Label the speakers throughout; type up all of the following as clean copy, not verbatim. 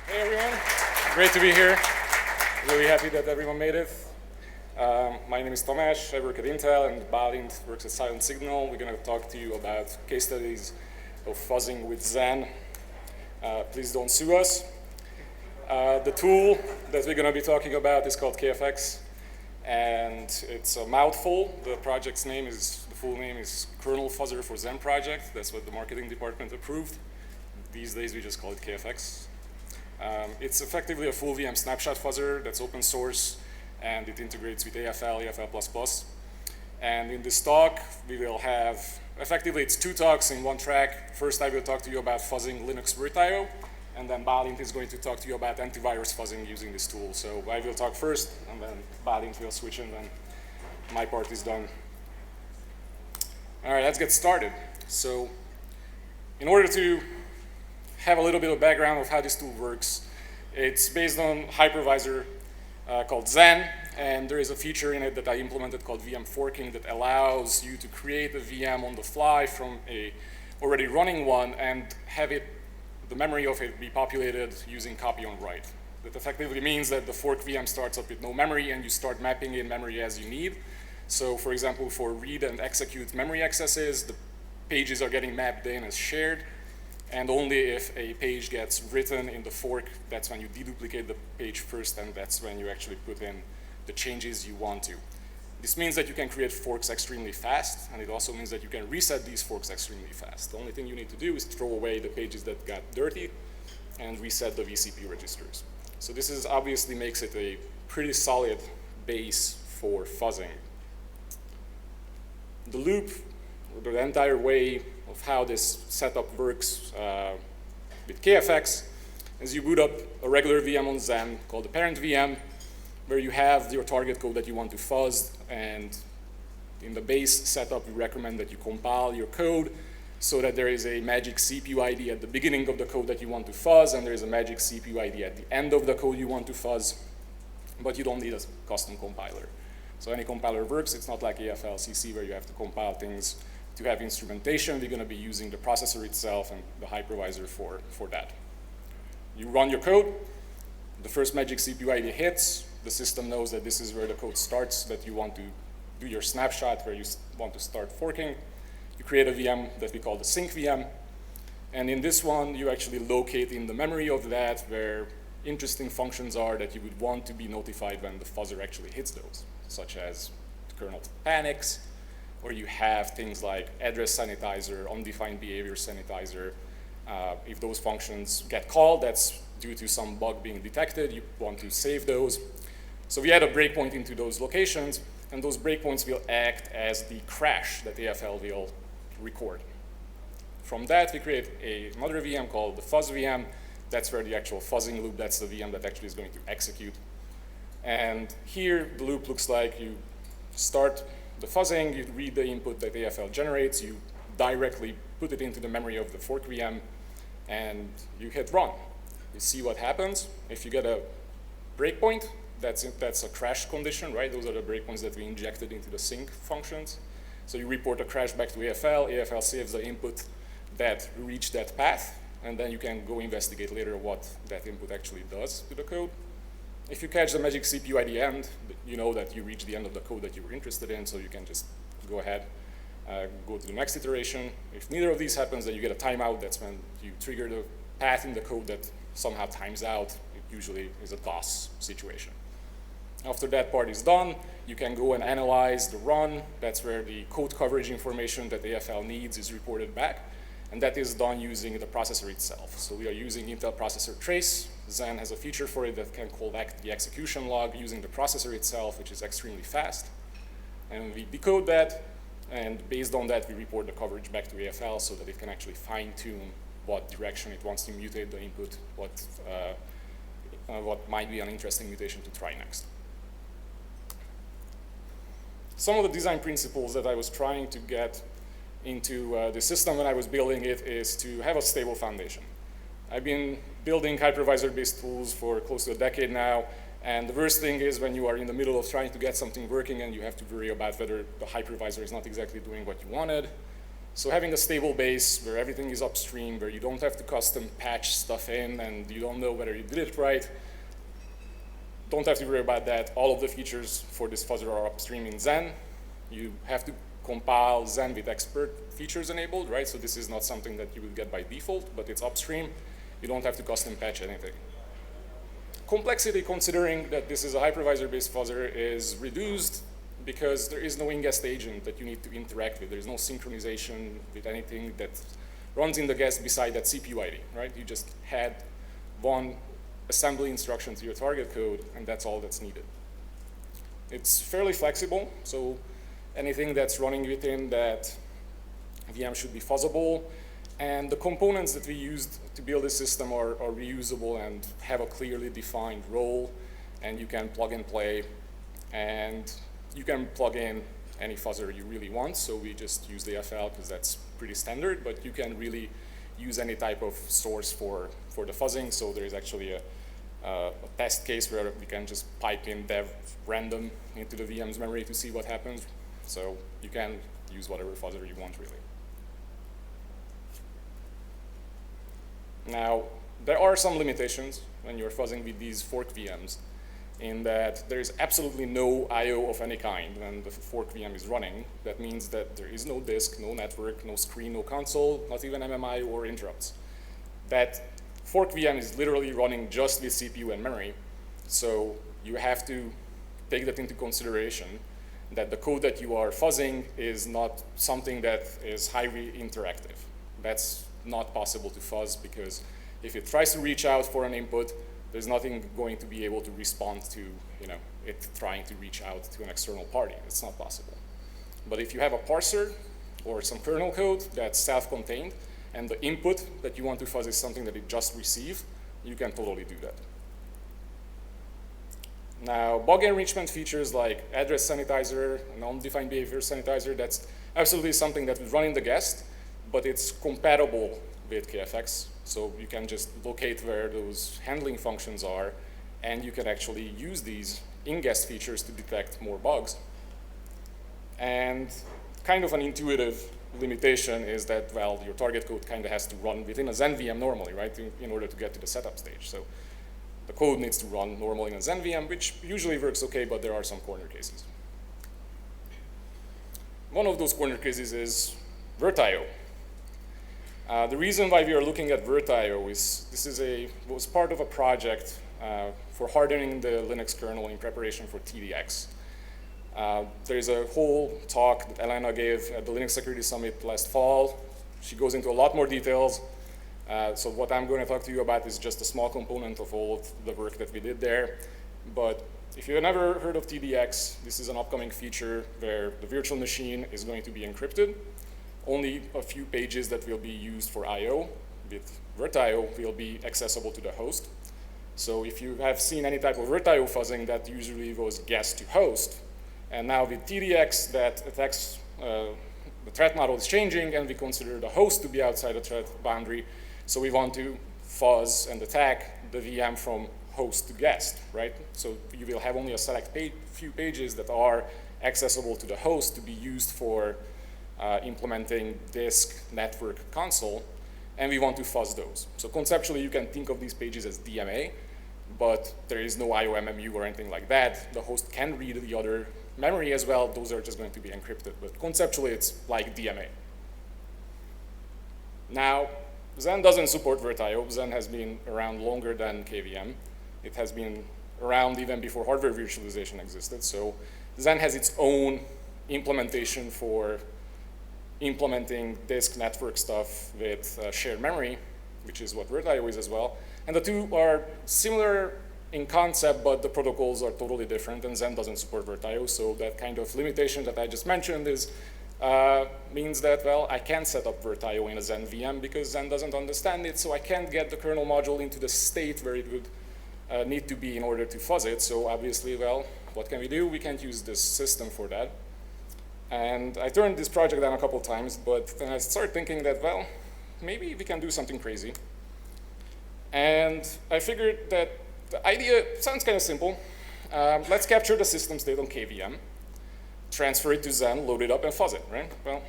Speaker 1: Hey everyone, great to be here. Really happy that everyone made it. My name is Tamas, I work at Intel, and Bálint works at Silent Signal. We're going to talk to you about case studies of fuzzing with Xen. Please don't sue us. The tool that we're going to be talking about is called KFX, and it's a mouthful. The project's name is, the full name is Kernel Fuzzer for Xen Project. That's what the marketing department approved. These days we just call it KFX. It's effectively a full VM snapshot fuzzer that's open source, and it integrates with AFL, AFL++. And in this talk, we will have, effectively it's two talks in one track. First, I will talk to you about fuzzing Linux Virtio, and then Bálint is going to talk to you about antivirus fuzzing using this tool. So I will talk first, and then Bálint will switch in when my part is done. All right, let's get started. So in order to have a little bit of background of how this tool works, it's based on hypervisor called Xen, and there is a feature in it that I implemented called VM forking that allows you to create a VM on the fly from a already running one and have it, the memory of it, be populated using copy on write. That effectively means that the fork VM starts up with no memory and you start mapping in memory as you need. So for example, for read and execute memory accesses, the pages are getting mapped in as shared. And only if a page gets written in the fork, that's when you deduplicate the page first, and that's when you actually put in the changes you want to. This means that you can create forks extremely fast, and it also means that you can reset these forks extremely fast. The only thing you need to do is throw away the pages that got dirty and reset the VCP registers. So this is obviously makes it a pretty solid base for fuzzing. The loop, or the entire way of how this setup works with KFX is you boot up a regular VM on Xen called the parent VM, where you have your target code that you want to fuzz, and in the base setup we recommend that you compile your code so that there is a magic CPU ID at the beginning of the code that you want to fuzz, and there is a magic CPU ID at the end of the code you want to fuzz, but you don't need a custom compiler. So any compiler works. It's not like AFL-CC where you have to compile things to have instrumentation. We're going to be using the processor itself and the hypervisor for that. You run your code. The first magic CPU ID hits. The system knows that this is where the code starts, that you want to do your snapshot, where you want to start forking. You create a VM that we call the sync VM. And in this one, you actually locate in the memory of that where interesting functions are that you would want to be notified when the fuzzer actually hits those, such as the kernel panics, or you have things like address sanitizer, undefined behavior sanitizer. If those functions get called, that's due to some bug being detected. You want to save those. So we add a breakpoint into those locations, and those breakpoints will act as the crash that AFL will record. From that, we create another VM called the fuzz VM. That's where the actual fuzzing loop, that's the VM that actually is going to execute. And here, the loop looks like you start the fuzzing, you read the input that AFL generates, you directly put it into the memory of the fork VM, and you hit run. You see what happens. If you get a breakpoint, that's a crash condition, right? Those are the breakpoints that we injected into the sync functions. So you report a crash back to AFL. AFL saves the input that reached that path, and then you can go investigate later what that input actually does to the code. If you catch the magic CPU at the end, you know that you reached the end of the code that you were interested in, so you can just go ahead, go to the next iteration. If neither of these happens, then you get a timeout. That's when you trigger the path in the code that somehow times out. It usually is a DOS situation. After that part is done, you can go and analyze the run. That's where the code coverage information that AFL needs is reported back. And that is done using the processor itself. So we are using Intel processor trace. Xen has a feature for it that can collect the execution log using the processor itself, which is extremely fast. And we decode that, and based on that, we report the coverage back to AFL so that it can actually fine-tune what direction it wants to mutate the input, what might be an interesting mutation to try next. Some of the design principles that I was trying to get into the system when I was building it is to have a stable foundation. I've been building hypervisor-based tools for close to a decade now, and the worst thing is when you are in the middle of trying to get something working and you have to worry about whether the hypervisor is not exactly doing what you wanted. So having a stable base where everything is upstream, where you don't have to custom patch stuff in and you don't know whether you did it right, don't have to worry about that. All of the features for this fuzzer are upstream in Xen. You have to compile Xen with expert features enabled, right? So this is not something that you will get by default, but it's upstream. You don't have to custom patch anything. Complexity, considering that this is a hypervisor-based fuzzer, is reduced because there is no ingest agent that you need to interact with. There's no synchronization with anything that runs in the guest beside that CPU ID, right? You just had one assembly instruction to your target code, and that's all that's needed. It's fairly flexible, so anything that's running within that VM should be fuzzable, and the components that we used to build this system are reusable and have a clearly defined role, and you can plug and play, and you can plug in any fuzzer you really want. So we just use the FL because that's pretty standard, but you can really use any type of source for the fuzzing. So there is actually a test case where we can just pipe in dev random into the VM's memory to see what happens. So you can use whatever fuzzer you want, really. Now, there are some limitations when you're fuzzing with these fork VMs, in that there is absolutely no I/O of any kind when the fork VM is running. That means that there is no disk, no network, no screen, no console, not even MMI or interrupts. That fork VM is literally running just with CPU and memory, so you have to take that into consideration, that the code that you are fuzzing is not something that is highly interactive. That's not possible to fuzz, because if it tries to reach out for an input, there's nothing going to be able to respond to it trying to reach out to an external party. It's not possible. But if you have a parser or some kernel code that's self-contained, and the input that you want to fuzz is something that it just received, you can totally do that. Now, bug enrichment features like address sanitizer, non-defined behavior sanitizer, that's absolutely something that will run in the guest, but it's compatible with KFX. So you can just locate where those handling functions are, and you can actually use these in-guest features to detect more bugs. And kind of an intuitive limitation is that, well, your target code kind of has to run within a Xen VM normally, right, in order to get to the setup stage. So the code needs to run normally in a Xen VM, which usually works okay, but there are some corner cases. One of those corner cases is Virtio. The reason why we are looking at Virtio is was part of a project for hardening the Linux kernel in preparation for TDX. There's a whole talk that Elena gave at the Linux Security Summit last fall. She goes into a lot more details. So what I'm going to talk to you about is just a small component of all of the work that we did there. But if you've never heard of TDX, this is an upcoming feature where the virtual machine is going to be encrypted. Only a few pages that will be used for I/O with Virtio will be accessible to the host. So if you have seen any type of Virtio fuzzing, that usually was guest to host. And now with TDX, that attacks, the threat model is changing, and we consider the host to be outside the threat boundary. So we want to fuzz and attack the VM from host to guest, right? So you will have only a select few pages that are accessible to the host to be used for implementing disk, network, console, and we want to fuzz those. So conceptually, you can think of these pages as DMA, but there is no IOMMU or anything like that. The host can read the other memory as well. Those are just going to be encrypted, but conceptually, it's like DMA. Now, Xen doesn't support Virtio. Xen has been around longer than KVM. It has been around even before hardware virtualization existed. So Xen has its own implementation for implementing disk network stuff with shared memory, which is what Virtio is as well. And the two are similar in concept, but the protocols are totally different, and Xen doesn't support Virtio. So that kind of limitation that I just mentioned is means that, well, I can't set up Virtio in a Xen VM because Xen doesn't understand it, so I can't get the kernel module into the state where it would need to be in order to fuzz it. So obviously, well, what can we do? We can't use this system for that. And I turned this project down a couple times, but then I started thinking that, well, maybe we can do something crazy. And I figured that the idea sounds kind of simple. Let's capture the system state on KVM, transfer it to Xen, load it up, and fuzz it, right? Well,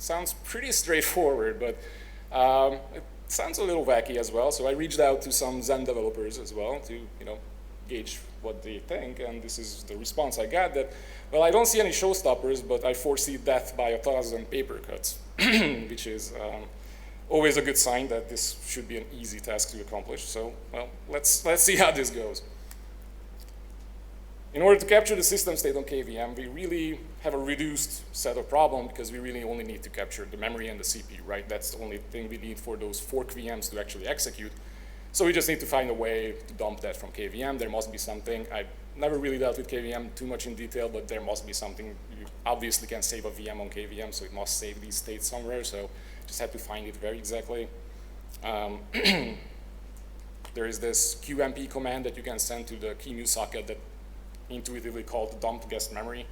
Speaker 1: sounds pretty straightforward, but it sounds a little wacky as well. So I reached out to some Xen developers as well to gauge what they think, and this is the response I got that, well, I don't see any showstoppers, but I foresee death by 1,000 paper cuts, which is always a good sign that this should be an easy task to accomplish. So, well, let's see how this goes. In order to capture the system state on KVM, we really have a reduced set of problems because we really only need to capture the memory and the CPU, right? That's the only thing we need for those fork VMs to actually execute. So we just need to find a way to dump that from KVM. There must be something. I've never really dealt with KVM too much in detail, but there must be something. You obviously can save a VM on KVM, so it must save these states somewhere. So just have to find it very exactly. There is this QMP command that you can send to the QEMU socket that intuitively called dump guest memory,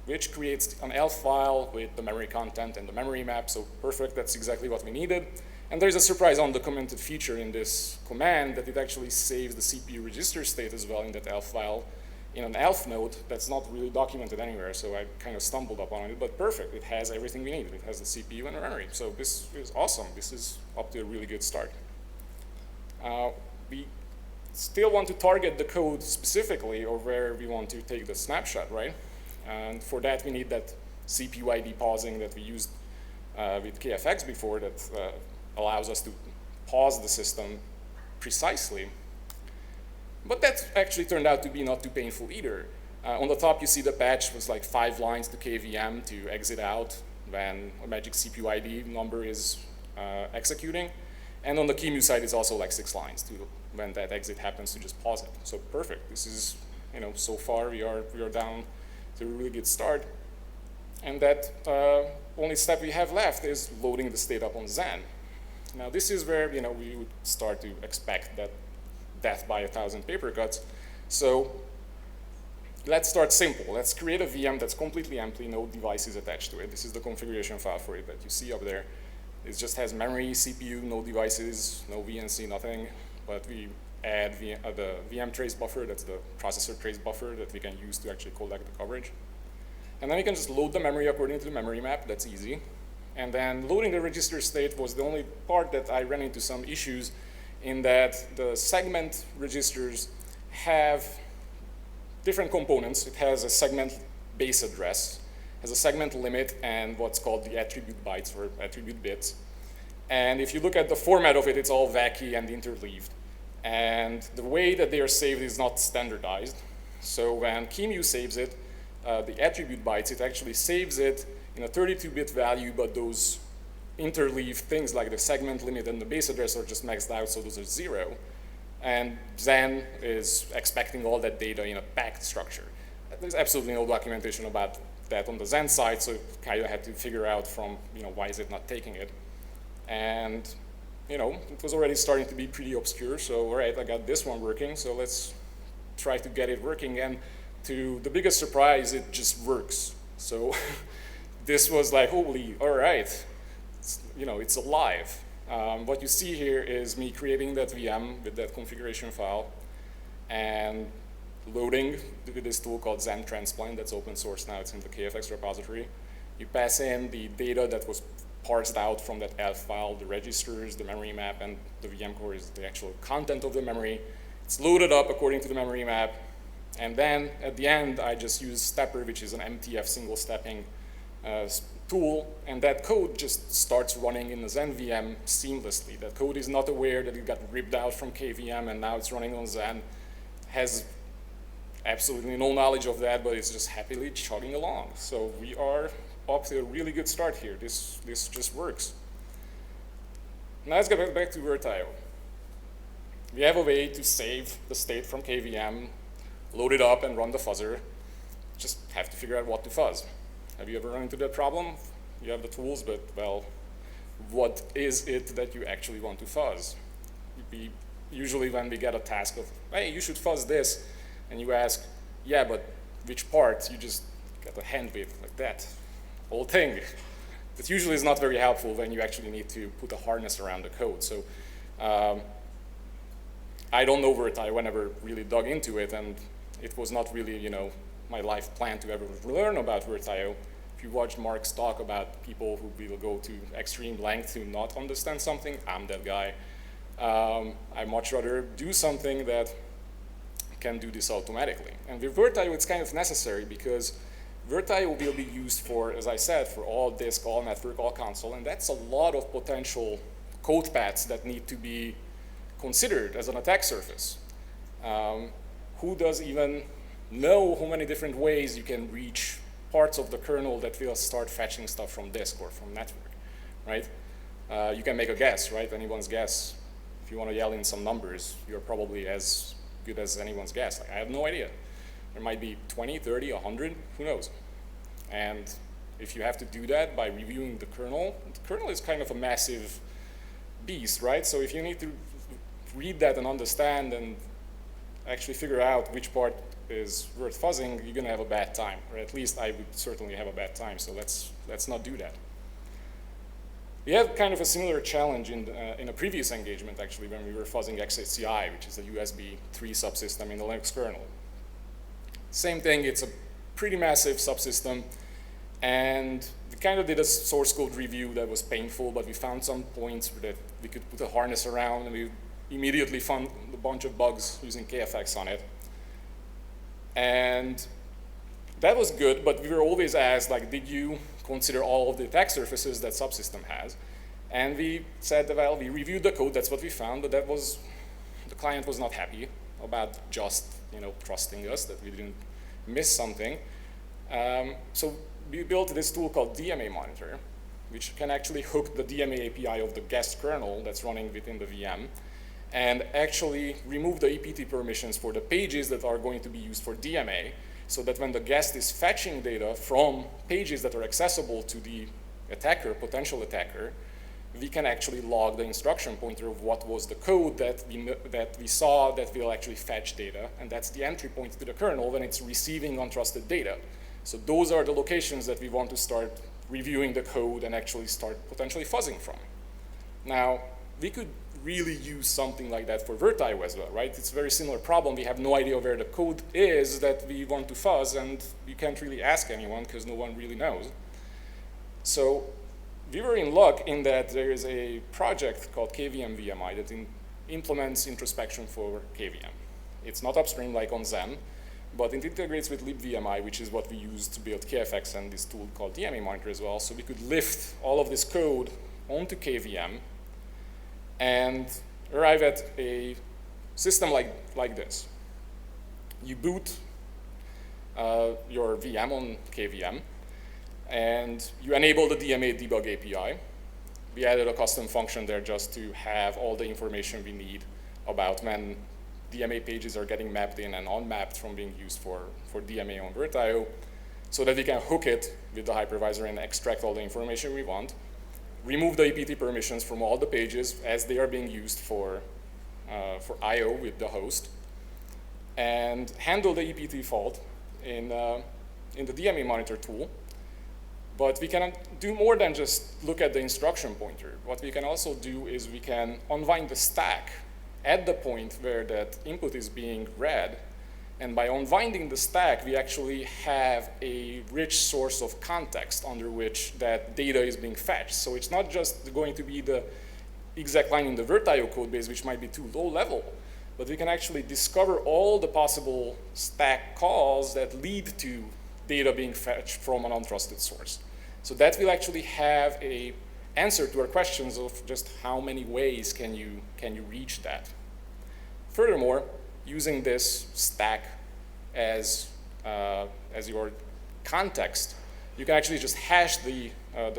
Speaker 1: which creates an ELF file with the memory content and the memory map. So perfect, that's exactly what we needed. And there's a surprise undocumented feature in this command that it actually saves the CPU register state as well in that ELF file in an ELF node that's not really documented anywhere. So I kind of stumbled upon it, but perfect. It has everything we need. It has the CPU and the memory. So this is awesome. This is up to a really good start. We still want to target the code specifically or where we want to take the snapshot, right? And for that, we need that CPU ID pausing that we used with KFX before that allows us to pause the system precisely. But that actually turned out to be not too painful either. On the top, you see the patch was like 5 lines to KVM to exit out when a magic CPU ID number is executing. And on the QEMU side, it's also like 6 lines to when that exit happens to just pause it. So perfect. This is, so far we are down to a really good start. And that only step we have left is loading the state up on Xen. Now this is where we would start to expect that death by 1,000 paper cuts. So let's start simple. Let's create a VM that's completely empty, no devices attached to it. This is the configuration file for it that you see up there. It just has memory, CPU, no devices, no VNC, nothing. But we add the VM trace buffer, that's the processor trace buffer that we can use to actually collect the coverage. And then we can just load the memory according to the memory map, that's easy. And then loading the register state was the only part that I ran into some issues in that the segment registers have different components. It has a segment base address, has a segment limit, and what's called the attribute bytes or attribute bits. And if you look at the format of it, it's all wacky and interleaved. And the way that they are saved is not standardized. So when QEMU saves it, the attribute bytes, it actually saves it in a 32-bit value, but those interleave things like the segment limit and the base address are just maxed out, so those are 0. And Xen is expecting all that data in a packed structure. There's absolutely no documentation about that on the Xen side, so kind of had to figure out from, why is it not taking it. And, it was already starting to be pretty obscure, so all right, I got this one working, so let's try to get it working. And to the biggest surprise, it just works. So this was like, holy, all right, it's alive. What you see here is me creating that VM with that configuration file and loading with this tool called Xen Transplant that's open source now. It's in the KFX repository. You pass in the data that was parsed out from that ELF file, the registers, the memory map, and the VM core is the actual content of the memory. It's loaded up according to the memory map. And then at the end, I just use Stepper, which is an MTF single stepping tool, and that code just starts running in the Xen VM seamlessly. That code is not aware that it got ripped out from KVM and now it's running on Xen. Has absolutely no knowledge of that, but it's just happily chugging along. So we are up to a really good start here. This just works. Now let's get back to Virtio. We have a way to save the state from KVM, load it up and run the fuzzer. Just have to figure out what to fuzz. Have you ever run into that problem? You have the tools, but well, what is it that you actually want to fuzz? Usually when we get a task of, hey, you should fuzz this, and you ask, yeah, but which part? You just get a hand wave like that, whole thing. That usually is not very helpful when you actually need to put a harness around the code. So I don't know Virtio. I never really dug into it, and it was not really, my life plan to ever learn about Virtio. if you watched Mark's talk about people who will go to extreme length to not understand something, I'm that guy. I'd much rather do something that can do this automatically. And with Virtio, it's kind of necessary because Virtio will be used for, as I said, for all disk, all network, all console, and that's a lot of potential code paths that need to be considered as an attack surface. Who does even know how many different ways you can reach parts of the kernel that will start fetching stuff from disk or from network, right? You can make a guess, right? Anyone's guess. If you want to yell in some numbers, you're probably as good as anyone's guess. Like, I have no idea. There might be 20, 30, 100, who knows? And if you have to do that by reviewing the kernel is kind of a massive beast, right? So if you need to read that and understand and actually figure out which part is worth fuzzing, you're going to have a bad time, or at least I would certainly have a bad time, so let's not do that. We had kind of a similar challenge in a previous engagement, actually, when we were fuzzing XHCI, which is a USB 3 subsystem in the Linux kernel. Same thing, it's a pretty massive subsystem, and we kind of did a source code review that was painful, but we found some points that we could put a harness around, and we immediately found a bunch of bugs using KFX on it. And that was good, but we were always asked, like, did you consider all of the attack surfaces that subsystem has? And we said, well, we reviewed the code, that's what we found, but the client was not happy about just, trusting us that we didn't miss something. So we built this tool called DMA Monitor, which can actually hook the DMA API of the guest kernel that's running within the VM, and actually remove the EPT permissions for the pages that are going to be used for DMA, so that when the guest is fetching data from pages that are accessible to the attacker, potential attacker, we can actually log the instruction pointer of what was the code that we saw that will actually fetch data, and that's the entry point to the kernel when it's receiving untrusted data. So those are the locations that we want to start reviewing the code and actually start potentially fuzzing from. Now, we could really use something like that for Virtio as well, right? It's a very similar problem. We have no idea where the code is that we want to fuzz, and we can't really ask anyone because no one really knows. So we were in luck in that there is a project called KVM VMI that implements introspection for KVM. It's not upstream like on Xen, but it integrates with libVMI, which is what we use to build KFX and this tool called DMA Monitor as well. So we could lift all of this code onto KVM and arrive at a system like this. You boot your VM on KVM, and you enable the DMA debug API. We added a custom function there just to have all the information we need about when DMA pages are getting mapped in and unmapped from being used for DMA on Virtio, so that we can hook it with the hypervisor and extract all the information we want, remove the EPT permissions from all the pages as they are being used for I/O with the host, and handle the EPT fault in the DMA Monitor tool. But we can do more than just look at the instruction pointer. What we can also do is we can unwind the stack at the point where that input is being read. And by unwinding the stack, we actually have a rich source of context under which that data is being fetched. So it's not just going to be the exact line in the Virtio code base, which might be too low level, but we can actually discover all the possible stack calls that lead to data being fetched from an untrusted source. So that will actually have an answer to our questions of just how many ways can you reach that. Furthermore, using this stack as your context, you can actually just hash the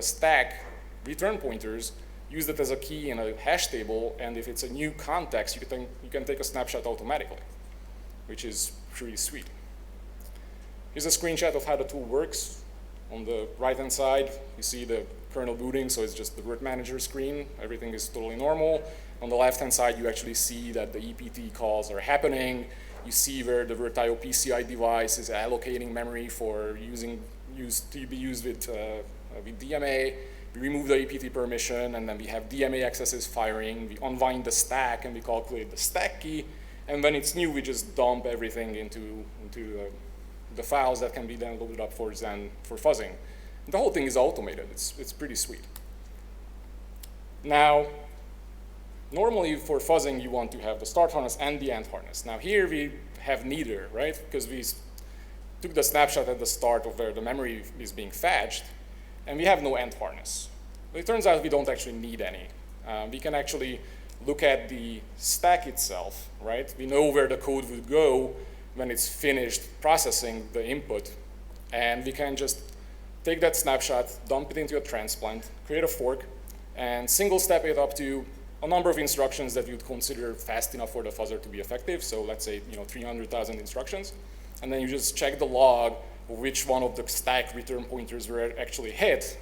Speaker 1: stack return pointers, use that as a key in a hash table, and if it's a new context, you can take a snapshot automatically, which is pretty sweet. Here's a screenshot of how the tool works. On the right-hand side, you see the kernel booting, so it's just the virt manager screen. Everything is totally normal. On the left-hand side, you actually see that the EPT calls are happening. You see where the Virtio PCI device is allocating memory for to be used with DMA. We remove the EPT permission, and then we have DMA accesses firing. We unwind the stack, and we calculate the stack key. And when it's new, we just dump everything into the files that can be then loaded up for Xen for fuzzing. The whole thing is automated. It's pretty sweet. Now, normally for fuzzing, you want to have the start harness and the end harness. Now here we have neither, right? Because we took the snapshot at the start of where the memory is being fetched, and we have no end harness. But it turns out we don't actually need any. We can actually look at the stack itself, right? We know where the code would go when it's finished processing the input, and we can just take that snapshot, dump it into a transplant, create a fork, and single step it up to a number of instructions that you'd consider fast enough for the fuzzer to be effective. So let's say 300,000 instructions. And then you just check the log of which one of the stack return pointers were actually hit.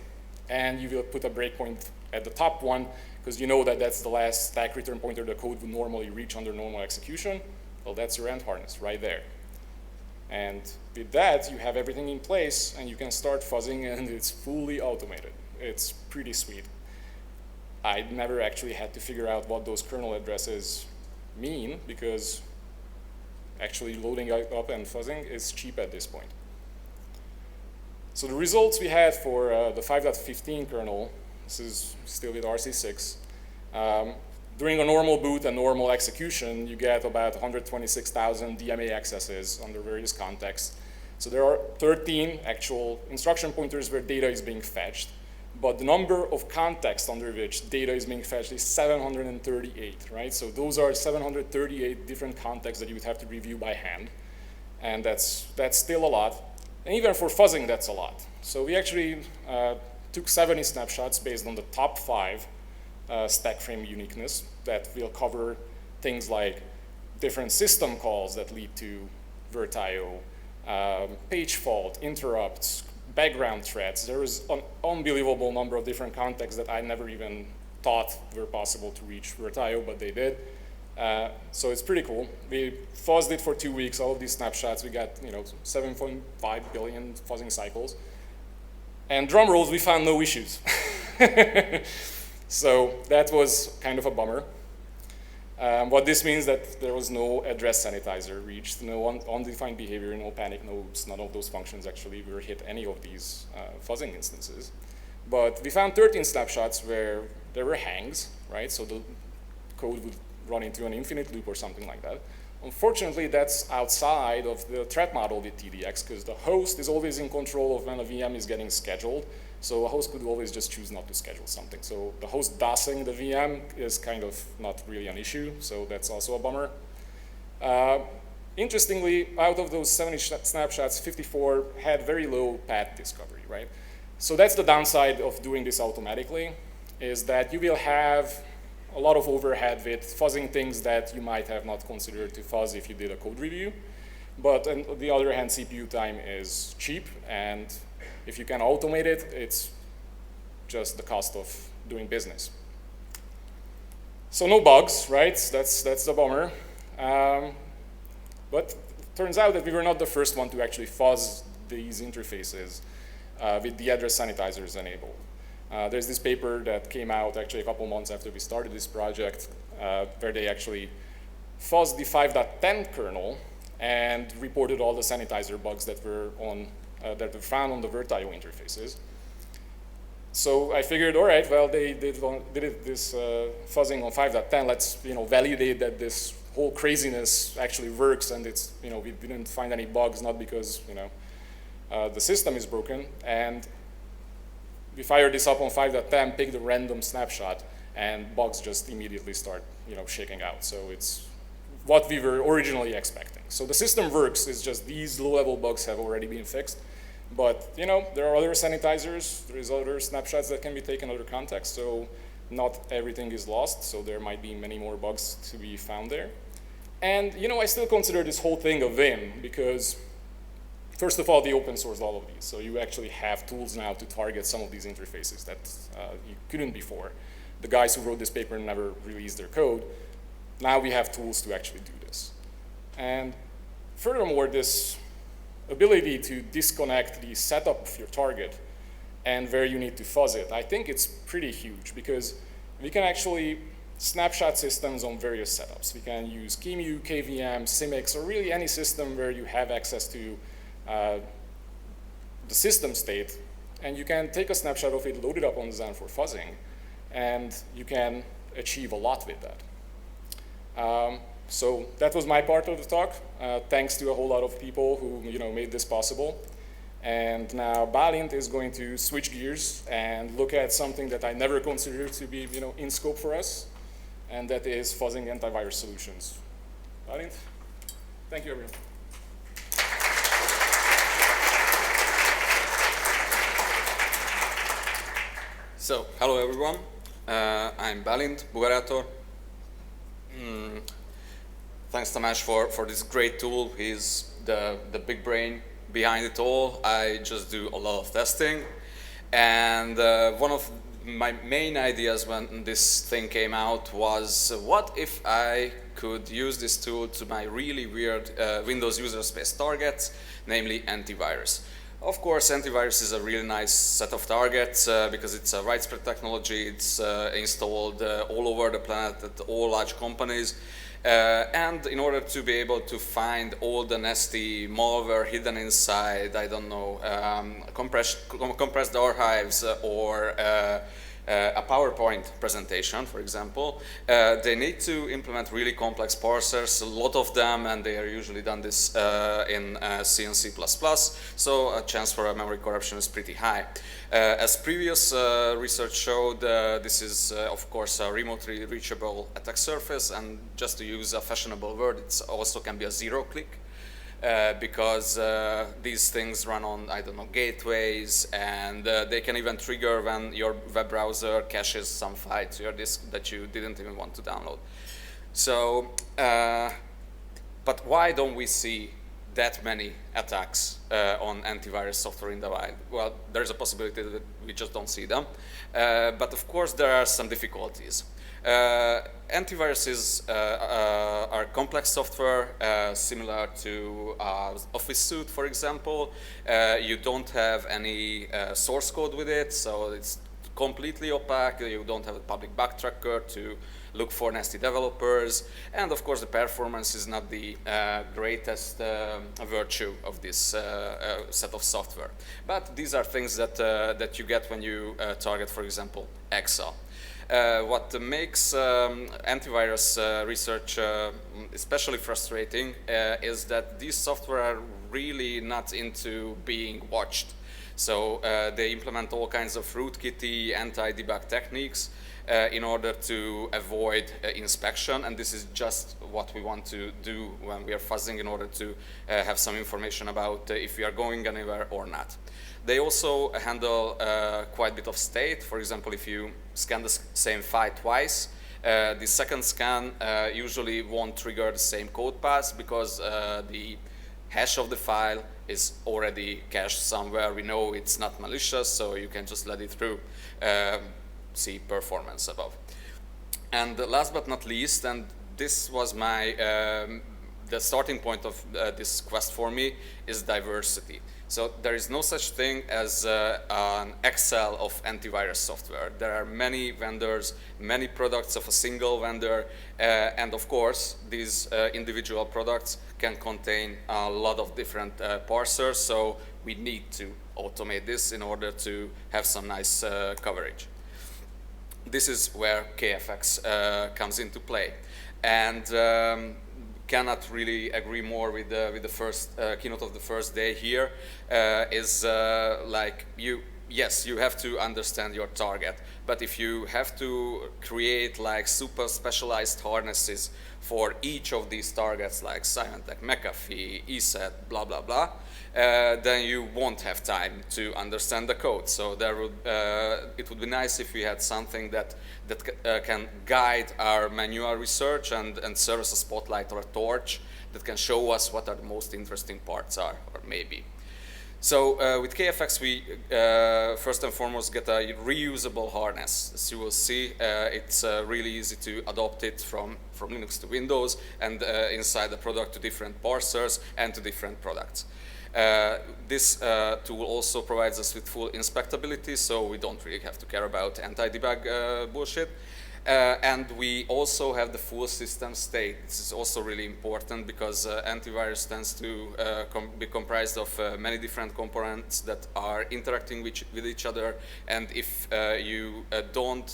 Speaker 1: And you will put a breakpoint at the top one, because you know that that's the last stack return pointer the code would normally reach under normal execution. Well, that's your end harness right there. And with that, you have everything in place, and you can start fuzzing, and it's fully automated. It's pretty sweet. I never actually had to figure out what those kernel addresses mean, because actually loading up and fuzzing is cheap at this point. So the results we had for the 5.15 kernel, this is still with RC6, during a normal boot and normal execution, you get about 126,000 DMA accesses under various contexts. So there are 13 actual instruction pointers where data is being fetched. But the number of contexts under which data is being fetched is 738, right? So those are 738 different contexts that you would have to review by hand. And that's still a lot. And even for fuzzing, that's a lot. So we actually took 70 snapshots based on the top 5 stack frame uniqueness that will cover things like different system calls that lead to Virtio, page fault, interrupts, background threads. There is an unbelievable number of different contexts that I never even thought were possible to reach Virtio, but they did. So it's pretty cool. We fuzzed it for 2 weeks, all of these snapshots. We got 7.5 billion fuzzing cycles. And drum rolls, we found no issues. So that was kind of a bummer. What this means that there was no address sanitizer reached, no undefined behavior, no panic nodes, none of those functions actually were hit any of these fuzzing instances. But we found 13 snapshots where there were hangs, right? So the code would run into an infinite loop or something like that. Unfortunately, that's outside of the threat model with TDX, because the host is always in control of when a VM is getting scheduled. So a host could always just choose not to schedule something. So the host DOSing the VM is kind of not really an issue, so that's also a bummer. Interestingly, out of those 70 snapshots, 54 had very low path discovery, right? So that's the downside of doing this automatically, is that you will have a lot of overhead with fuzzing things that you might have not considered to fuzz if you did a code review. But on the other hand, CPU time is cheap, and if you can automate it, it's just the cost of doing business. So no bugs, right? That's the bummer. But it turns out that we were not the first one to actually fuzz these interfaces with the address sanitizers enabled. There's this paper that came out actually a couple months after we started this project where they actually fuzzed the 5.10 kernel and reported all the sanitizer bugs that were found on the Virtio interfaces. So I figured, all right, well, they did this fuzzing on 5.10. Let's validate that this whole craziness actually works, and it's we didn't find any bugs, not because the system is broken. And we fired this up on 5.10, picked a random snapshot, and bugs just immediately start shaking out. So it's what we were originally expecting. So the system works. It's just these low-level bugs have already been fixed. But there are other sanitizers. There is other snapshots that can be taken, other contexts. So not everything is lost. So there might be many more bugs to be found there. And I still consider this whole thing a win because, first of all, they open sourced all of these. So you actually have tools now to target some of these interfaces that you couldn't before. The guys who wrote this paper never released their code. Now we have tools to actually do this. And furthermore, this ability to disconnect the setup of your target and where you need to fuzz it, I think it's pretty huge because we can actually snapshot systems on various setups. We can use QEMU, KVM, Symix, or really any system where you have access to the system state and you can take a snapshot of it, load it up on Xen for fuzzing, and you can achieve a lot with that. So that was my part of the talk. Thanks to a whole lot of people who made this possible. And now Bálint is going to switch gears and look at something that I never considered to be in scope for us, and that is fuzzing antivirus solutions. Bálint, thank you everyone.
Speaker 2: So, hello everyone. I'm Bálint, Bugarátor. Thanks Tamas for this great tool. He's the big brain behind it all. I just do a lot of testing. And one of my main ideas when this thing came out was, what if I could use this tool to my really weird Windows user space targets, namely antivirus. Of course, antivirus is a really nice set of targets because it's a widespread technology. It's installed all over the planet at all large companies. And in order to be able to find all the nasty malware hidden inside, I don't know, compressed archives or a PowerPoint presentation, for example, they need to implement really complex parsers, a lot of them, and they are usually done this in C and C++, so a chance for a memory corruption is pretty high. As previous research showed, this is, of course, a remotely reachable attack surface, and just to use a fashionable word, it also can be a zero-click. Because these things run on, I don't know, gateways, and they can even trigger when your web browser caches some file to your disk that you didn't even want to download. So, but why don't we see that many attacks on antivirus software in the wild? Well, there's a possibility that we just don't see them, but of course there are some difficulties. Antiviruses are complex software similar to Office suite, for example. You don't have any source code with it, so it's completely opaque. You don't have a public backtracker to look for nasty developers, and of course the performance is not the greatest virtue of this set of software. But these are things that you get when you target, for example, Excel. What makes antivirus research especially frustrating is that these software are really not into being watched. So they implement all kinds of rootkitty, anti-debug techniques in order to avoid inspection, and this is just what we want to do when we are fuzzing in order to have some information about if we are going anywhere or not. They also handle quite a bit of state. For example, if you scan the same file twice, the second scan usually won't trigger the same code path because the hash of the file is already cached somewhere. We know it's not malicious, so you can just let it through. See performance above. And last but not least, and this was my the starting point of this quest for me, is diversity. So there is no such thing as an Excel of antivirus software. There are many vendors, many products of a single vendor, and of course these individual products can contain a lot of different parsers, so we need to automate this in order to have some nice coverage. This is where KFX comes into play, and cannot really agree more with the first keynote of the first day here. Is like yes, you have to understand your target, but if you have to create like super specialized harnesses for each of these targets, like Symantec, McAfee, ESET, blah blah blah, then you won't have time to understand the code. So there would, it would be nice if we had something that can guide our manual research and serve as a spotlight or a torch that can show us what are the most interesting parts are, or maybe. So with KFX we first and foremost get a reusable harness. As you will see, it's really easy to adopt it from Linux to Windows, and inside the product to different parsers and to different products. This tool also provides us with full inspectability, so we don't really have to care about anti-debug bullshit. And we also have the full system state. This is also really important because antivirus tends to be comprised of many different components that are interacting with each other. And if if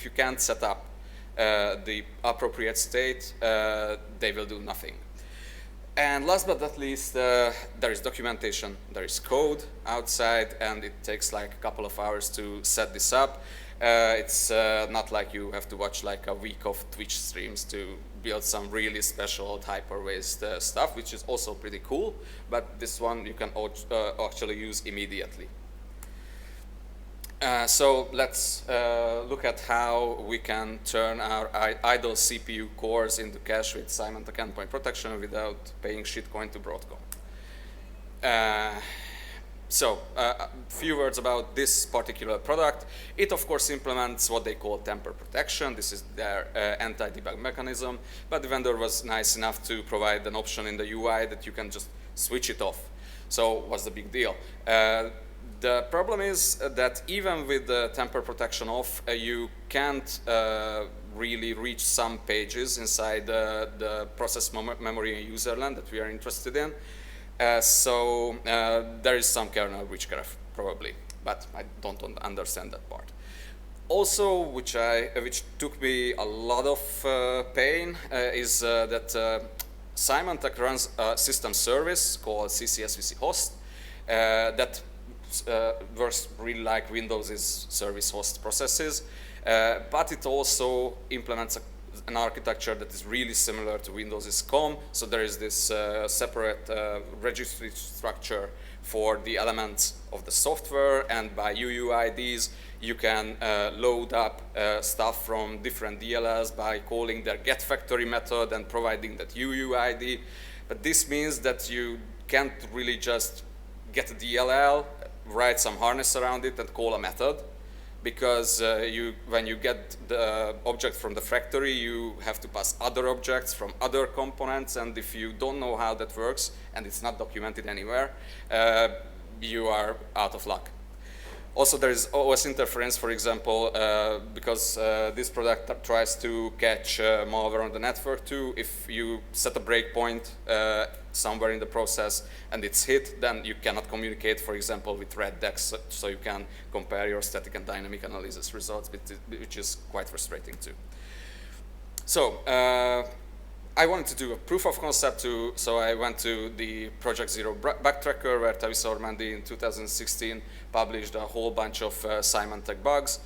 Speaker 2: you can't set up the appropriate state, they will do nothing. And last but not least, there is documentation, there is code outside, and it takes like a couple of hours to set this up. It's not like you have to watch like a week of Twitch streams to build some really special hyper-based stuff, which is also pretty cool, but this one you can actually use immediately. So let's look at how we can turn our idle CPU cores into cache with Symantec endpoint protection without paying shitcoin to Broadcom. So a few words about this particular product. It of course implements what they call tamper protection. This is their anti-debug mechanism, but the vendor was nice enough to provide an option in the UI that you can just switch it off. So what's the big deal? The problem is that even with the tamper protection off, you can't really reach some pages inside the process memory and userland that we are interested in. So there is some kernel witchcraft probably, but I don't understand that part. Also, which took me a lot of pain, is that Symantec runs a system service called CCSVC host that works really like Windows' service host processes, but it also implements an architecture that is really similar to Windows' COM. So there is this separate registry structure for the elements of the software, and by UUIDs you can load up stuff from different DLLs by calling their getFactory method and providing that UUID. But this means that you can't really just get a DLL, write some harness around it and call a method, because when you get the object from the factory, you have to pass other objects from other components, and if you don't know how that works and it's not documented anywhere, you are out of luck. Also, there is OS interference, for example, because this product tries to catch malware on the network too. If you set a breakpoint somewhere in the process and it's hit, then you cannot communicate, for example, with Reddex, so you can compare your static and dynamic analysis results, which is quite frustrating too. So I wanted to do a proof of concept too, so I went to the Project Zero backtracker, where Tavis Ormandy in 2016 published a whole bunch of Symantec bugs.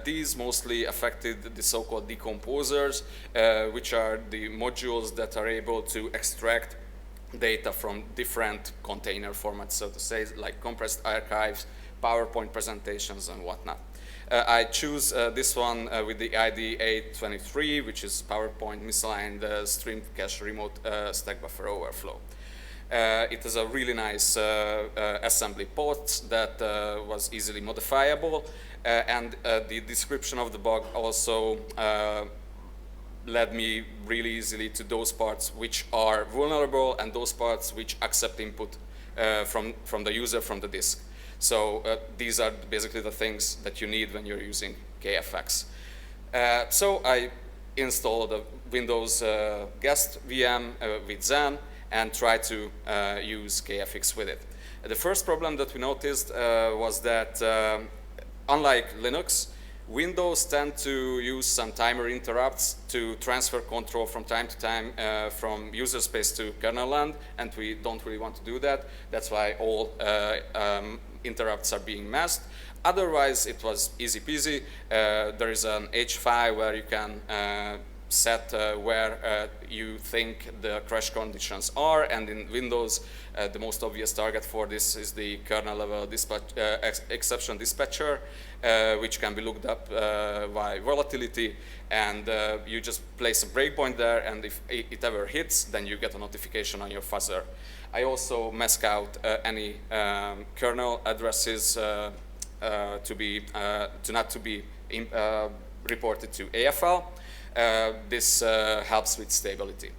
Speaker 2: These mostly affected the so-called decomposers, which are the modules that are able to extract data from different container formats, so to say, like compressed archives, PowerPoint presentations, and whatnot. I choose this one with the ID 823, which is PowerPoint misaligned stream cache remote stack buffer overflow. It has a really nice assembly port that was easily modifiable, and the description of the bug also led me really easily to those parts which are vulnerable and those parts which accept input from the user from the disk. So these are basically the things that you need when you're using KFX. So I installed a Windows guest VM with Xen and tried to use KFX with it. The first problem that we noticed was that unlike Linux, Windows tend to use some timer interrupts to transfer control from time to time from user space to kernel land, and we don't really want to do that. That's why all interrupts are being masked. Otherwise, it was easy peasy. There is an H file where you can set where you think the crash conditions are, and in Windows, the most obvious target for this is the kernel level exception dispatcher, which can be looked up by volatility, and you just place a breakpoint there, and if it ever hits, then you get a notification on your fuzzer. I also mask out any kernel addresses to not to be reported to AFL. This helps with stability.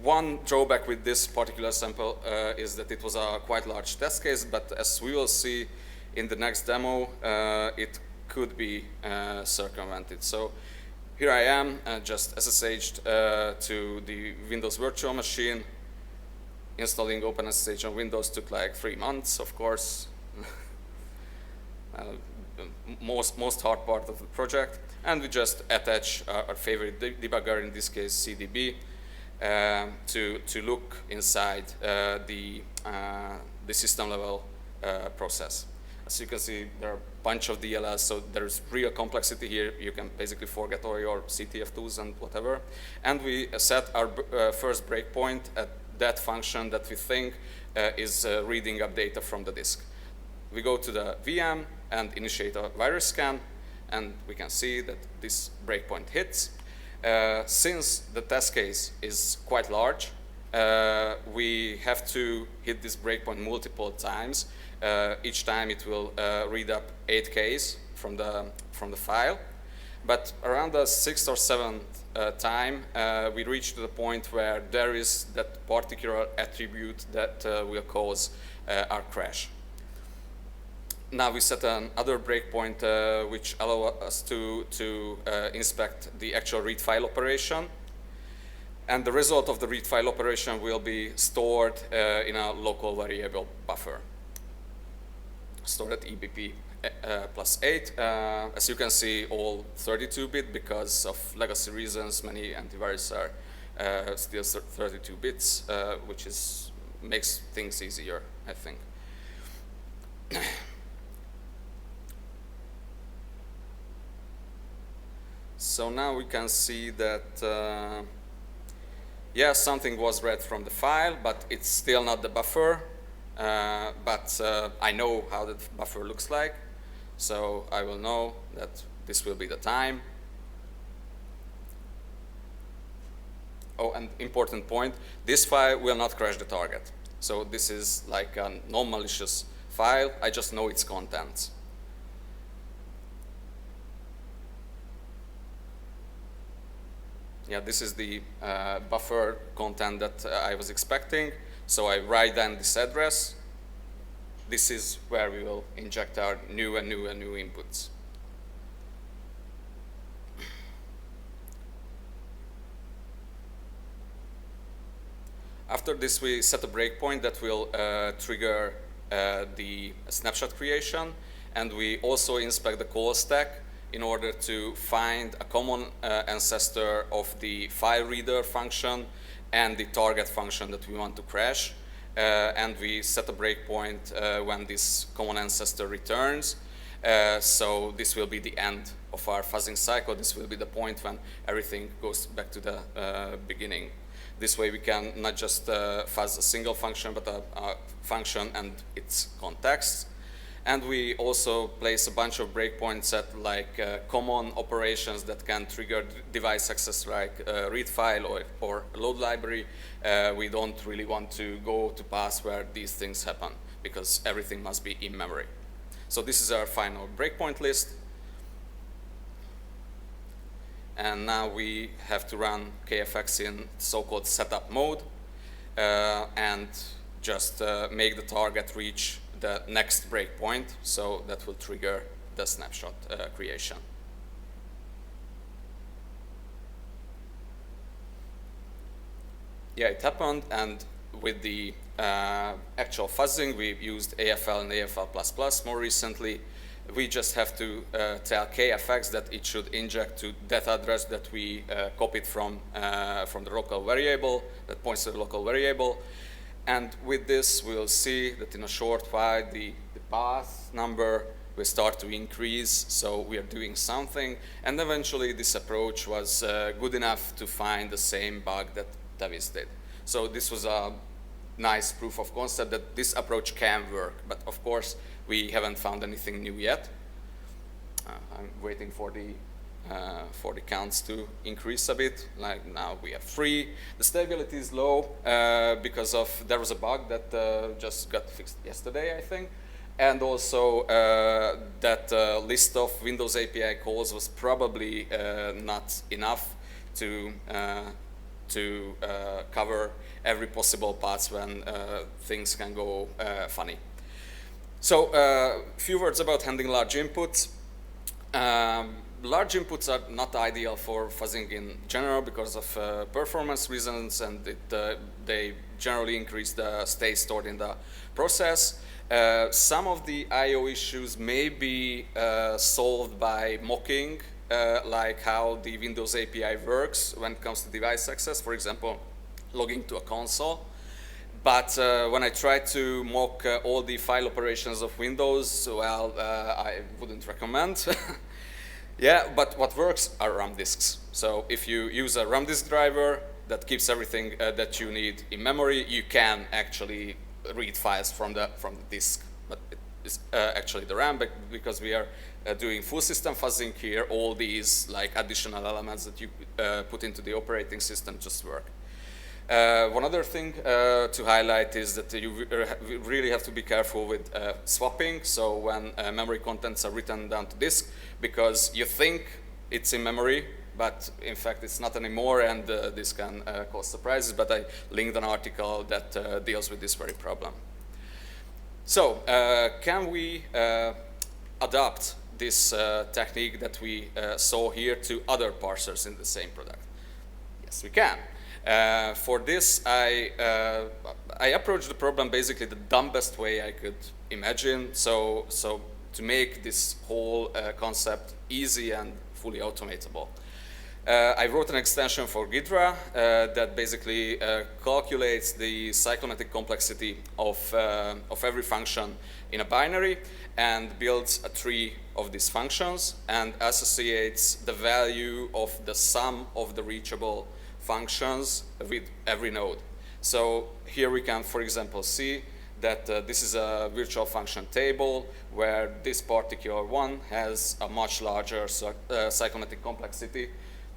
Speaker 2: One drawback with this particular sample is that it was a quite large test case, but as we will see in the next demo, it could be circumvented. So here I am, just SSH'd to the Windows virtual machine. Installing OpenSSH on Windows took like 3 months, of course. Most hard part of the project. And we just attach our favorite debugger, in this case CDB, to look inside the system level process. As you can see, there are a bunch of DLLs, so there's real complexity here. You can basically forget all your CTF2s and whatever. And we set our first breakpoint at that function that we think is reading up data from the disk. We go to the VM and initiate a virus scan, and we can see that this breakpoint hits. Since the test case is quite large, we have to hit this breakpoint multiple times. Each time it will read up 8 Ks from the file. But around the 6th or 7th time, we reach to the point where there is that particular attribute that will cause our crash. Now we set another breakpoint which allows us to inspect the actual read file operation. And the result of the read file operation will be stored in a local variable buffer, stored at EBP +8. As you can see, all 32-bit, because of legacy reasons. Many antivirus are still 32 bits, which makes things easier, I think. So now we can see that, yeah, something was read from the file, but it's still not the buffer. But I know how the buffer looks like, so I will know that this will be the time. Oh, and important point, this file will not crash the target. So this is like a non-malicious file. I just know its contents. Yeah, this is the buffer content that I was expecting. So I write down this address. This is where we will inject our new inputs. After this, we set a breakpoint that will trigger the snapshot creation, and we also inspect the call stack in order to find a common ancestor of the file reader function and the target function that we want to crash. And we set a breakpoint when this common ancestor returns. So this will be the end of our fuzzing cycle. This will be the point when everything goes back to the beginning. This way we can not just fuzz a single function, but a function and its context. And we also place a bunch of breakpoints at like common operations that can trigger device access, like read file or load library. We don't really want to go to paths where these things happen, because everything must be in memory. So this is our final breakpoint list. And now we have to run KFX in so-called setup mode and just make the target reach the next breakpoint, so that will trigger the snapshot creation. Yeah, it happened, and with the actual fuzzing, we've used AFL and AFL++ more recently. We just have to tell KFX that it should inject to that address that we copied from the local variable, that points to the local variable. And with this, we'll see that in a short while, the path number will start to increase, so we are doing something. And eventually, this approach was good enough to find the same bug that Tavis did. So this was a nice proof of concept that this approach can work. But of course, we haven't found anything new yet. I'm waiting for the counts to increase a bit. Like now we have 3. The stability is low because there was a bug that just got fixed yesterday, I think. And also that list of Windows API calls was probably not enough to cover every possible path when things can go funny. So a few words about handling large inputs. Large inputs are not ideal for fuzzing in general because of performance reasons, and they generally increase the state stored in the process. Some of the I/O issues may be solved by mocking, like how the Windows API works when it comes to device access, for example, logging to a console. But when I try to mock all the file operations of Windows, well, I wouldn't recommend. Yeah, but what works are RAM disks. So if you use a RAM disk driver that keeps everything that you need in memory, you can actually read files from the disk. But it's actually the RAM, because we are doing full system fuzzing here. All these like additional elements that you put into the operating system just work. One other thing to highlight is that you really have to be careful with swapping. So when memory contents are written down to disk, because you think it's in memory, but in fact it's not anymore, and this can cause surprises. But I linked an article that deals with this very problem. So can we adapt this technique that we saw here to other parsers in the same product? Yes, we can. For this, I approached the problem basically the dumbest way I could imagine. So to make this whole concept easy and fully automatable, I wrote an extension for Ghidra that basically calculates the cyclomatic complexity of every function in a binary and builds a tree of these functions and associates the value of the sum of the reachable functions with every node. So here we can, for example, see that this is a virtual function table where this particular one has a much larger cyclomatic complexity,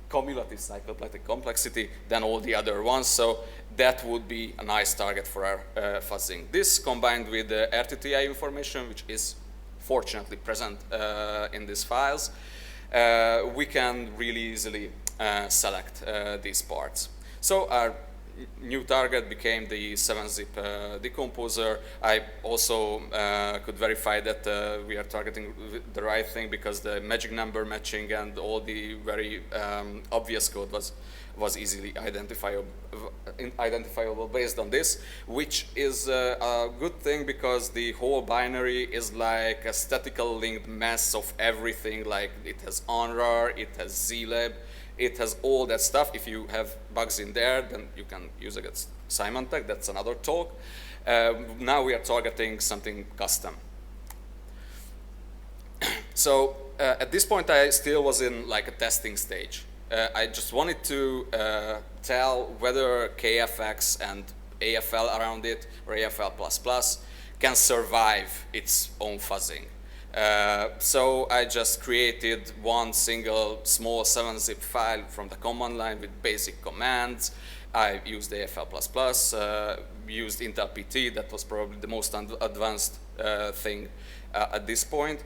Speaker 2: cumulative cyclomatic complexity than all the other ones. So that would be a nice target for our fuzzing. This combined with the RTTI information, which is fortunately present in these files, we can really easily select these parts. So our new target became the 7-zip decomposer. I also could verify that we are targeting the right thing, because the magic number matching and all the very obvious code was easily identifiable based on this, which is a good thing, because the whole binary is like a statically linked mess of everything. Like it has ONRAR, it has zlib, it has all that stuff. If you have bugs in there, then you can use it against Symantec. That's another talk. Now we are targeting something custom. So at this point, I still was in like a testing stage. I just wanted to tell whether KFX and AFL around it, or AFL++, can survive its own fuzzing. So I just created one single small 7-zip file from the command line with basic commands. I used AFL++, used Intel PT. That was probably the most advanced thing at this point.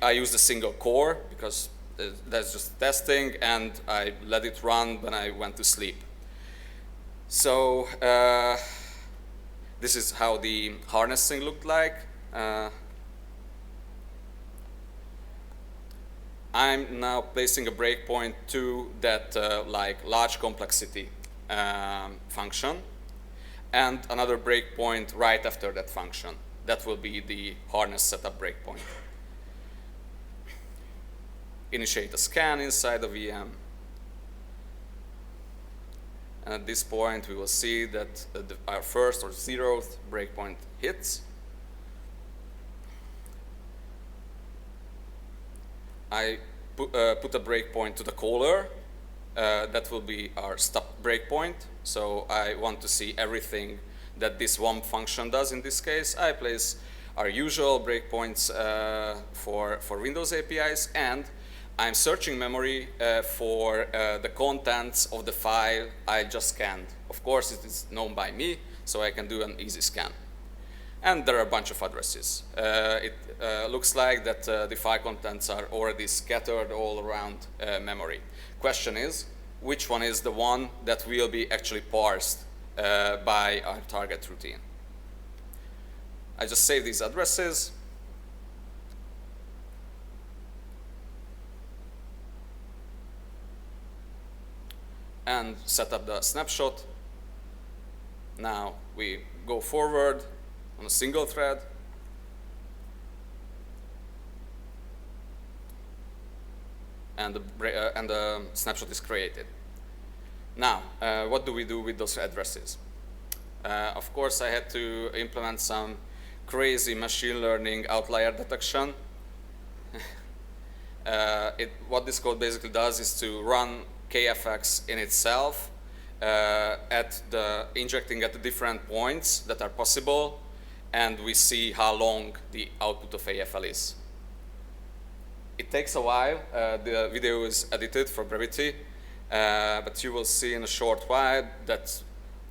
Speaker 2: I used a single core, because that's just testing, and I let it run when I went to sleep. So this is how the harnessing looked like. I'm now placing a breakpoint to that like large complexity function, and another breakpoint right after that function. That will be the harness setup breakpoint. Initiate a scan inside the VM. And at this point, we will see that our first or 0th breakpoint hits. I put a breakpoint to the caller. That will be our stop breakpoint. So I want to see everything that this one function does in this case. I place our usual breakpoints for Windows APIs, and I'm searching memory for the contents of the file I just scanned. Of course, it is known by me, so I can do an easy scan. And there are a bunch of addresses. It looks like that the file contents are already scattered all around memory. Question is, which one is the one that will be actually parsed by our target routine? I just save these addresses. and set up the snapshot. Now we go forward on a single thread. And the snapshot is created. Now, what do we do with those addresses? Of course, I had to implement some crazy machine learning outlier detection. What this code basically does is to run KFX in itself, injecting at the different points that are possible, and we see how long the output of AFL is. It takes a while. The video is edited for brevity, but you will see in a short while that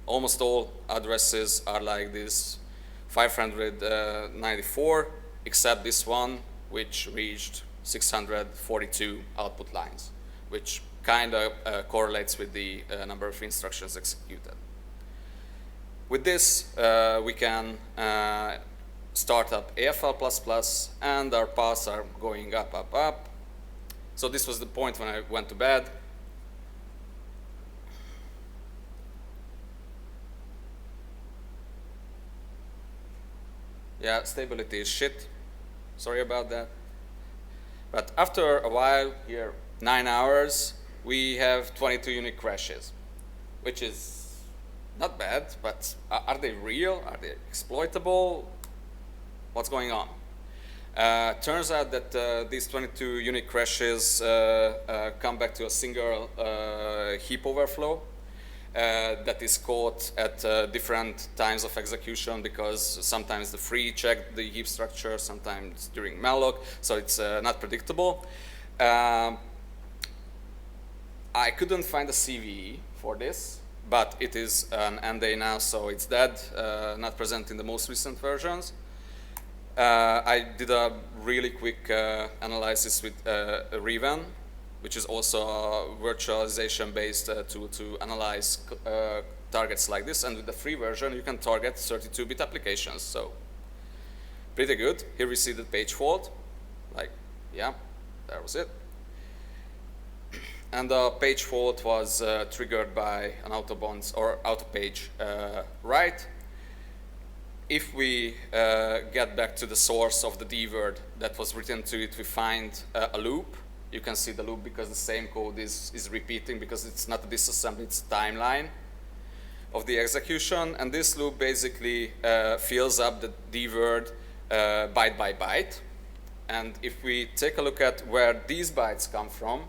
Speaker 2: almost all addresses are like this 594, except this one, which reached 642 output lines, which kind of correlates with the number of instructions executed. With this, we can start up AFL++, and our paths are going up, up, up. So this was the point when I went to bed. Yeah, stability is shit. Sorry about that. But after a while, here, 9 hours, we have 22 unique crashes, which is not bad, but are they real? Are they exploitable? What's going on? Turns out that these 22 unique crashes come back to a single heap overflow that is caught at different times of execution, because sometimes the free check the heap structure, sometimes during malloc, so it's not predictable. I couldn't find a CVE for this, but it is an NDA now, so it's dead, not present in the most recent versions. I did a really quick analysis with Reven, which is also a virtualization-based tool to analyze targets like this. And with the free version, you can target 32-bit applications. So pretty good. Here we see the page fault. Like, yeah, that was it. And the page fault was triggered by an out-of-bounds or out-of-page write. If we get back to the source of the D word that was written to it, we find a loop. You can see the loop because the same code is repeating, because it's not a disassembly, it's a timeline of the execution. And this loop basically fills up the D word byte by byte. And if we take a look at where these bytes come from,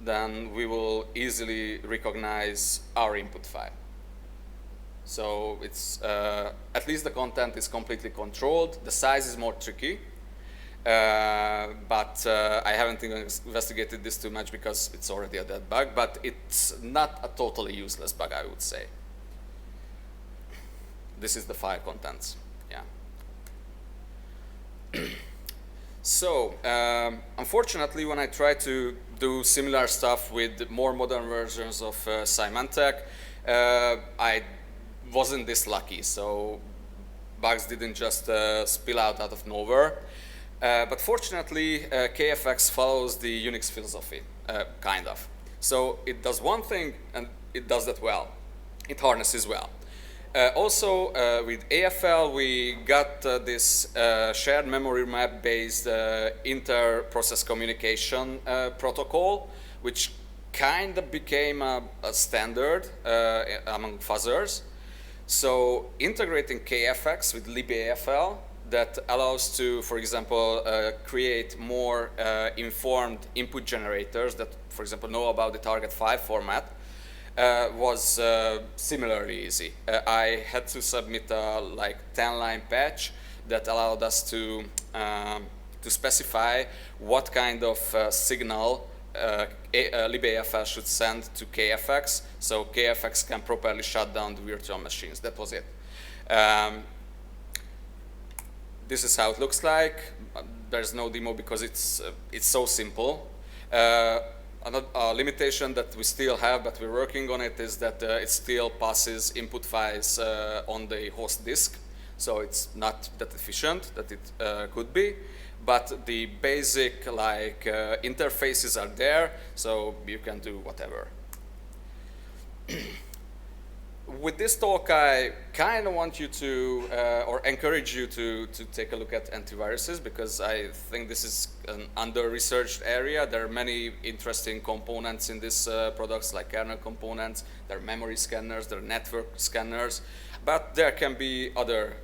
Speaker 2: then we will easily recognize our input file. So it's, at least the content is completely controlled. The size is more tricky, but I haven't investigated this too much because it's already a dead bug, but it's not a totally useless bug, I would say. This is the file contents, yeah. So, unfortunately, when I try to do similar stuff with more modern versions of Symantec, I wasn't this lucky. So, bugs didn't just spill out of nowhere. But fortunately, KFX follows the Unix philosophy, kind of. So, it does one thing, and it does that well. It harnesses well. Also, with AFL, we got this shared memory map based inter-process communication protocol, which kind of became a standard among fuzzers. So integrating KFX with libAFL, that allows to, for example, create more informed input generators that, for example, know about the target file format, was similarly easy. I had to submit a like 10-line patch that allowed us to specify what kind of signal libAFL should send to KFX, so KFX can properly shut down the virtual machines. That was it. This is how it looks like. There's no demo because it's so simple. A limitation that we still have, but we're working on it, is that it still passes input files on the host disk. So it's not that efficient that it could be, but the basic interfaces are there, so you can do whatever. With this talk, I kind of want you to, or encourage you to take a look at antiviruses, because I think this is an under-researched area. There are many interesting components in these products, like kernel components, there are memory scanners, there are network scanners, but there can be other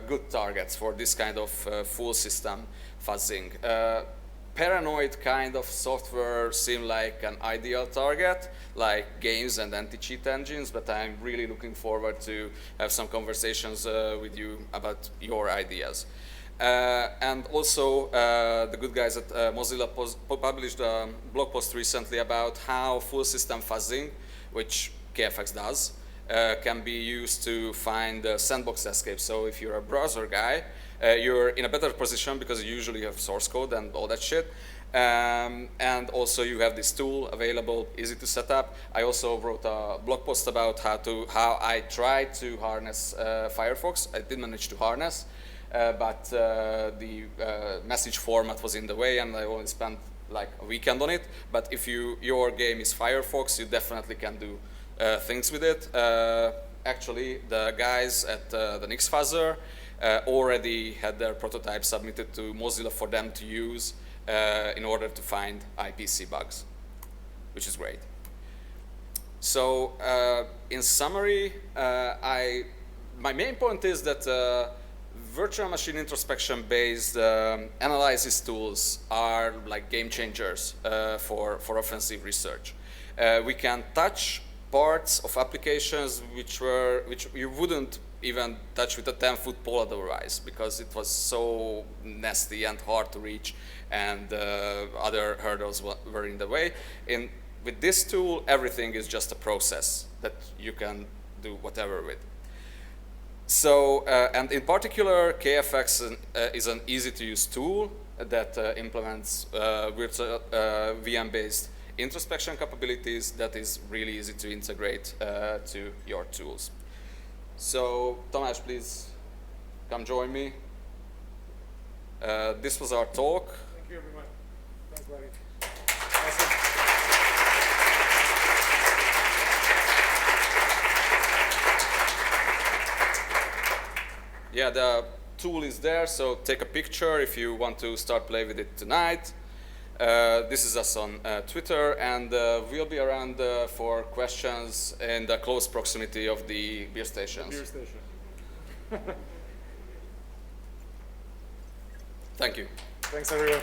Speaker 2: good targets for this kind of full system fuzzing. Paranoid kind of software seem like an ideal target, like games and anti-cheat engines, but I'm really looking forward to have some conversations with you about your ideas. And also, the good guys at Mozilla published a blog post recently about how full system fuzzing, which KFX does, can be used to find sandbox escape. So if you're a browser guy, you're in a better position because you usually have source code and all that shit. And also you have this tool available, easy to set up. I also wrote a blog post about how I tried to harness Firefox. I did manage to harness, but the message format was in the way, and I only spent like a weekend on it. But if your game is Firefox, you definitely can do things with it. Actually, the guys at the Nix Fuzzer already had their prototype submitted to Mozilla for them to use in order to find IPC bugs, which is great. So in summary, my main point is that virtual machine introspection based analysis tools are like game changers for offensive research. We can touch parts of applications which you wouldn't even touch with a 10-foot pole otherwise, because it was so nasty and hard to reach, and other hurdles were in the way. With this tool, everything is just a process that you can do whatever with. So, and in particular, KFX is an easy-to-use tool that implements virtual VM-based introspection capabilities that is really easy to integrate to your tools. So, Tamas, please come join me. This was our talk.
Speaker 1: Thank you, everyone. Thanks, Bálint. Awesome.
Speaker 2: Yeah, the tool is there, so take a picture if you want to start playing with it tonight. This is us on Twitter, and we'll be around for questions in the close proximity of the beer stations.
Speaker 1: Beer station.
Speaker 2: Thank you.
Speaker 1: Thanks, everyone.